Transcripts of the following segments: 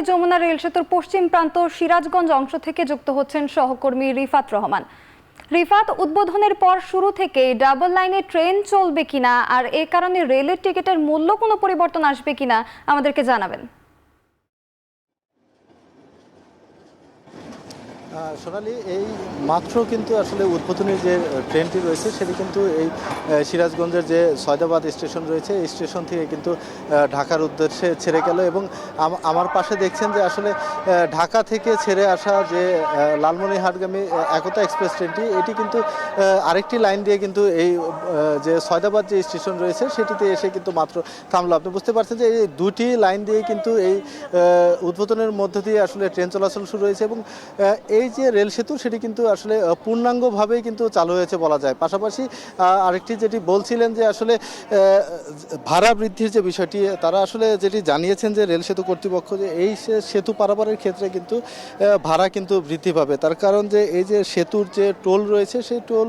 Jamuna rail সেতুর পশ্চিম প্রান্ত সিরাজগঞ্জ অংশ থেকে যুক্ত হচ্ছেন সহকর্মী রিফাত রহমান। রিফাত, উদ্বোধনের পর শুরু থেকে ডাবল লাইনে ট্রেন চলবে কিনা আর এ কারণে রেলের টিকিটের মূল্য কোনো পরিবর্তন আসবে কিনা আমাদেরকে জানাবেন। সোনালী, এই মাত্র কিন্তু আসলে উদ্বোধনী যে ট্রেনটি রয়েছে সেটি কিন্তু এই সিরাজগঞ্জের যে সয়দাবাদ স্টেশন রয়েছে এই স্টেশন থেকে কিন্তু ঢাকার উদ্দেশ্যে ছেড়ে গেল এবং আমার পাশে দেখছেন যে আসলে ঢাকা থেকে ছেড়ে আসা যে লালমনিরহাটগামী একতা এক্সপ্রেস ট্রেনটি এটি কিন্তু আরেকটি লাইন দিয়ে কিন্তু এই যে সয়দাবাদ যে স্টেশন রয়েছে সেটিতে এসে কিন্তু মাত্র থামলো। আপনি বুঝতে পারছেন যে এই দুটি লাইন দিয়ে কিন্তু এই উদ্বোধনের মধ্য দিয়ে আসলে ট্রেন চলাচল শুরু হয়েছে এবং এই যে রেল সেতু সেটি কিন্তু আসলে পূর্ণাঙ্গভাবেই কিন্তু চালু হয়েছে বলা যায়। পাশাপাশি আরেকটি যেটি বলছিলেন যে আসলে ভাড়া বৃদ্ধির যে বিষয়টি তারা আসলে যেটি জানিয়েছেন যে রেল সেতু কর্তৃপক্ষ যে এই সেতু পারাপারের ক্ষেত্রে কিন্তু ভাড়া কিন্তু বৃদ্ধি পাবে। তার কারণ যে এই যে সেতুর যে টোল রয়েছে সেই টোল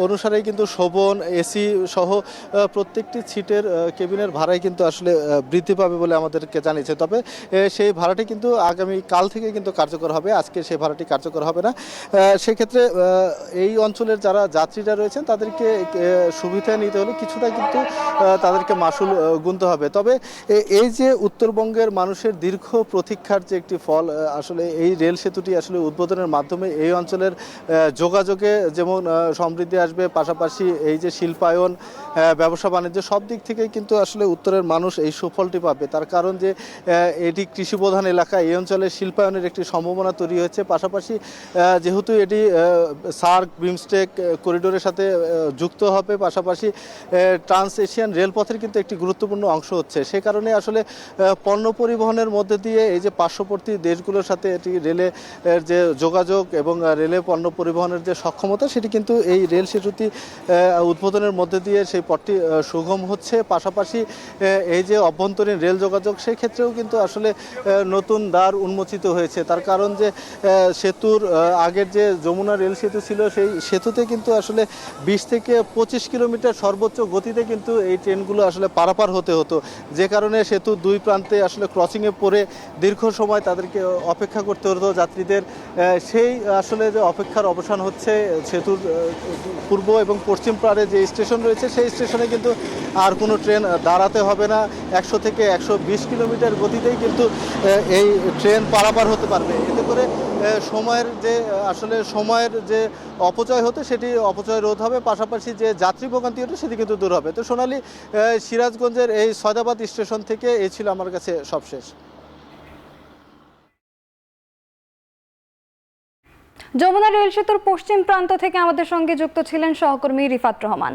অনুসারেই কিন্তু শোভন এসি সহ প্রত্যেকটি সিটের কেবিনের ভাড়াই কিন্তু আসলে বৃদ্ধি পাবে বলে আমাদেরকে জানিয়েছে। তবে সেই ভাড়াটি কিন্তু আগামী কাল থেকে কিন্তু কার্যকর হবে, আজকে সেই ভাড়াটি কার্যকর হবে না। সেক্ষেত্রে এই অঞ্চলের যারা যাত্রীরা রয়েছেন তাদেরকে সুবিধা নিতে হলে কিছুটা কিন্তু তাদেরকে মাশুল গুনতে হবে। তবে এই যে উত্তরবঙ্গের মানুষের দীর্ঘ প্রতীক্ষার যে একটি ফল, আসলে এই রেল সেতুটি আসলে উদ্বোধনের মাধ্যমে এই অঞ্চলের যোগাযোগে যেমন সমৃদ্ধি আসবে, পাশাপাশি এই যে শিল্পায়ন, ব্যবসা বাণিজ্য সব দিক থেকেই কিন্তু আসলে উত্তরের মানুষ এই সুফলটি পাবে। তার কারণ যে এটি কৃষিপ্রধান এলাকা, এই অঞ্চলে শিল্পায়নের একটি সম্ভাবনা তৈরি হয়েছে। পাশাপাশি যেহেতু এটি সার্ক বিমস্টেক করিডোরের সাথে যুক্ত হবে, পাশাপাশি ট্রান্স এশিয়ান রেলপথের কিন্তু একটি গুরুত্বপূর্ণ অংশ হচ্ছে। সে কারণে আসলে পণ্য পরিবহনের মধ্যে দিয়ে এই যে পার্শ্ববর্তী দেশগুলোর সাথে এটি রেলের যে যোগাযোগ এবং রেলে পণ্য পরিবহনের যে সক্ষমতা সেটি কিন্তু এই রেল সেতুটি উদ্বোধনের মধ্যে দিয়ে সেই পথটি সুগম হচ্ছে। পাশাপাশি এই যে অভ্যন্তরীণ রেল যোগাযোগ সেই ক্ষেত্রেও কিন্তু আসলে নতুন দ্বার উন্মোচিত হয়েছে। তার কারণ যে সেতুর আগের যে যমুনা রেল সেতু ছিল সেই সেতুতে কিন্তু আসলে 20 থেকে 25 কিলোমিটার সর্বোচ্চ গতিতে কিন্তু এই ট্রেনগুলো আসলে পারাপার হতে হতো, যে কারণে সেতুর দুই প্রান্তে আসলে ক্রসিংয়ে পড়ে দীর্ঘ সময় তাদেরকে অপেক্ষা করতে হতো যাত্রীদের। সেই আসলে যে অপেক্ষার অবসান হচ্ছে, সেতুর পূর্ব এবং পশ্চিম পাড়ে যে স্টেশন রয়েছে সেই স্টেশনে কিন্তু আর কোনো ট্রেন দাঁড়াতে হবে না। 100 থেকে 120 কিলোমিটার গতিতেই কিন্তু এই ট্রেন পারাপার হতে পারবে। এতে করে সময়ের যে অপচয় হতো সেটি অপচয় রোধ হবে, পাশাপাশি যে যাত্রী ভোগান্তি হতো সেটি কিন্তু দূর হবে। তো সোনালী, সিরাজগঞ্জের এই সয়দাবাদ স্টেশন থেকে এই ছিল আমার কাছে সবশেষ। যমুনা রেল সেতুর পশ্চিম প্রান্ত থেকে আমাদের সঙ্গে যুক্ত ছিলেন সহকর্মী রিফাত রহমান।